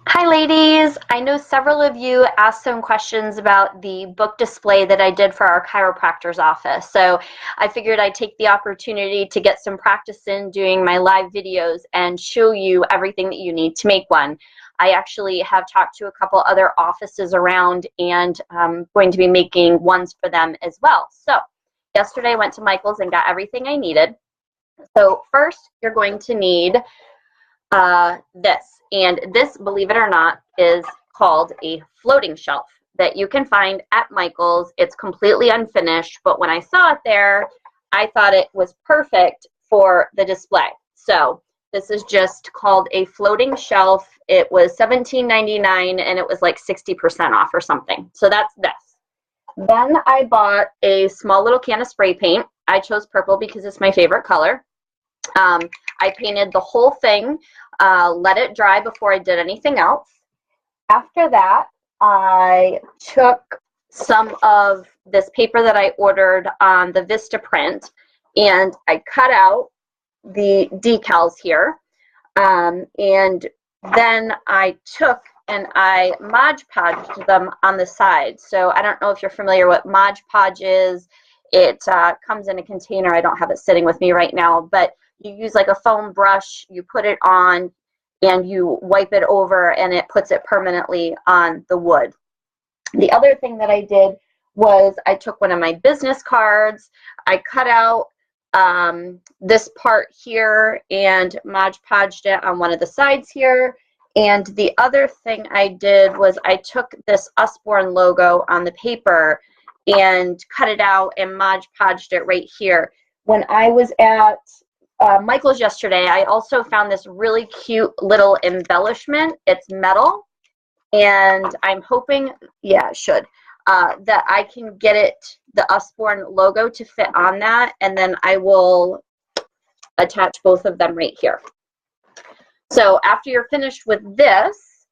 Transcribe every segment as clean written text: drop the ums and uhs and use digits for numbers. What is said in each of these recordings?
Hi ladies! I know several of you asked some questions about the book display that I did for our chiropractor's office. So I figured I'd take the opportunity to get some practice in doing my live videos and show you everything that you need to make one. I actually have talked to a couple other offices around and I'm going to be making ones for them as well. So yesterday I went to Michael's and got everything I needed. So first you're going to need this. And this, believe it or not, is called a floating shelf that you can find at Michael's. It's completely unfinished, but when I saw it there, I thought it was perfect for the display. So this is just called a floating shelf. It was $17.99 and it was like 60% off or something. So that's this. Then I bought a small little can of spray paint. I chose purple because it's my favorite color. I painted the whole thing, let it dry before I did anything else. After that, I took some of this paper that I ordered on the Vista print and I cut out the decals here. And then I took and I Mod Podged them on the side. So I don't know if you're familiar what Mod Podge is. It comes in a container. I don't have it sitting with me right now, but you use like a foam brush, you put it on and you wipe it over and it puts it permanently on the wood. The other thing that I did was I took one of my business cards, I cut out this part here and Mod Podged it on one of the sides here. And the other thing I did was I took this Usborne logo on the paper and cut it out and Mod Podged it right here. When I was at Michael's yesterday, I also found this really cute little embellishment. It's metal, and I'm hoping, yeah, it should, that I can get it, the Usborne logo to fit on that, and then I will attach both of them right here. So after you're finished with this,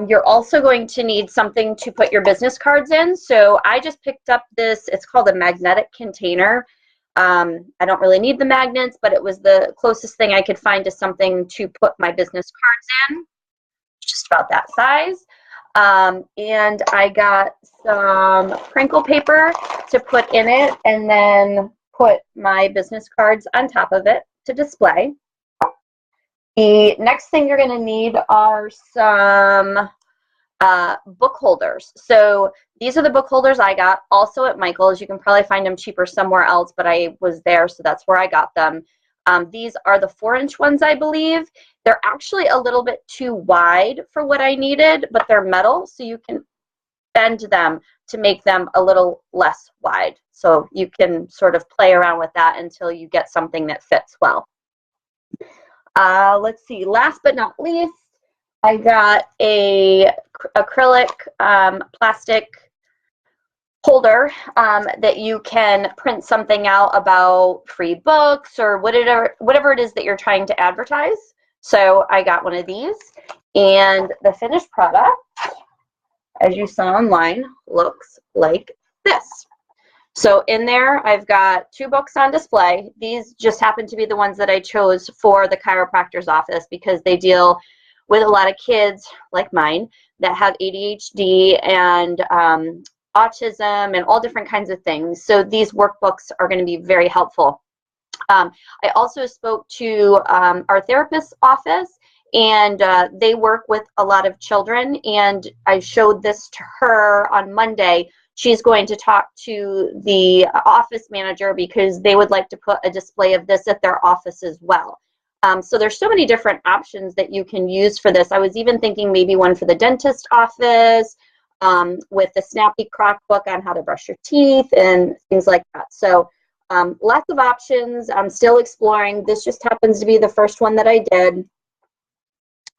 you're also going to need something to put your business cards in. So I just picked up this, it's called a magnetic container. I don't really need the magnets, but it was the closest thing I could find to something to put my business cards in, just about that size. And I got some crinkle paper to put in it and then put my business cards on top of it to display. The next thing you're going to need are some book holders. So these are the book holders I got also at Michael's. You can probably find them cheaper somewhere else, but I was there, so that's where I got them. These are the 4-inch ones, I believe. They're actually a little bit too wide for what I needed, but they're metal, so you can bend them to make them a little less wide. So you can sort of play around with that until you get something that fits well. Let's see, last but not least, I got a acrylic plastic holder that you can print something out about free books or whatever it is that you're trying to advertise. So I got one of these, and the finished product, as you saw online, looks like this. So in there, I've got 2 books on display. These just happen to be the ones that I chose for the chiropractor's office because they deal with a lot of kids like mine that have ADHD and autism and all different kinds of things. So these workbooks are going to be very helpful. I also spoke to our therapist's office, and they work with a lot of children, and I showed this to her on Monday. She's going to talk to the office manager because they would like to put a display of this at their office as well. So there's so many different options that you can use for this. I was even thinking maybe one for the dentist office with the Snappy Crock book on how to brush your teeth and things like that. So lots of options. I'm still exploring. This just happens to be the first one that I did.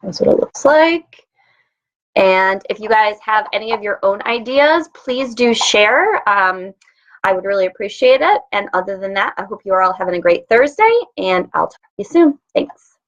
That's what it looks like. And if you guys have any of your own ideas, please do share. I would really appreciate it. And other than that, I hope you are all having a great Thursday, and I'll talk to you soon. Thanks.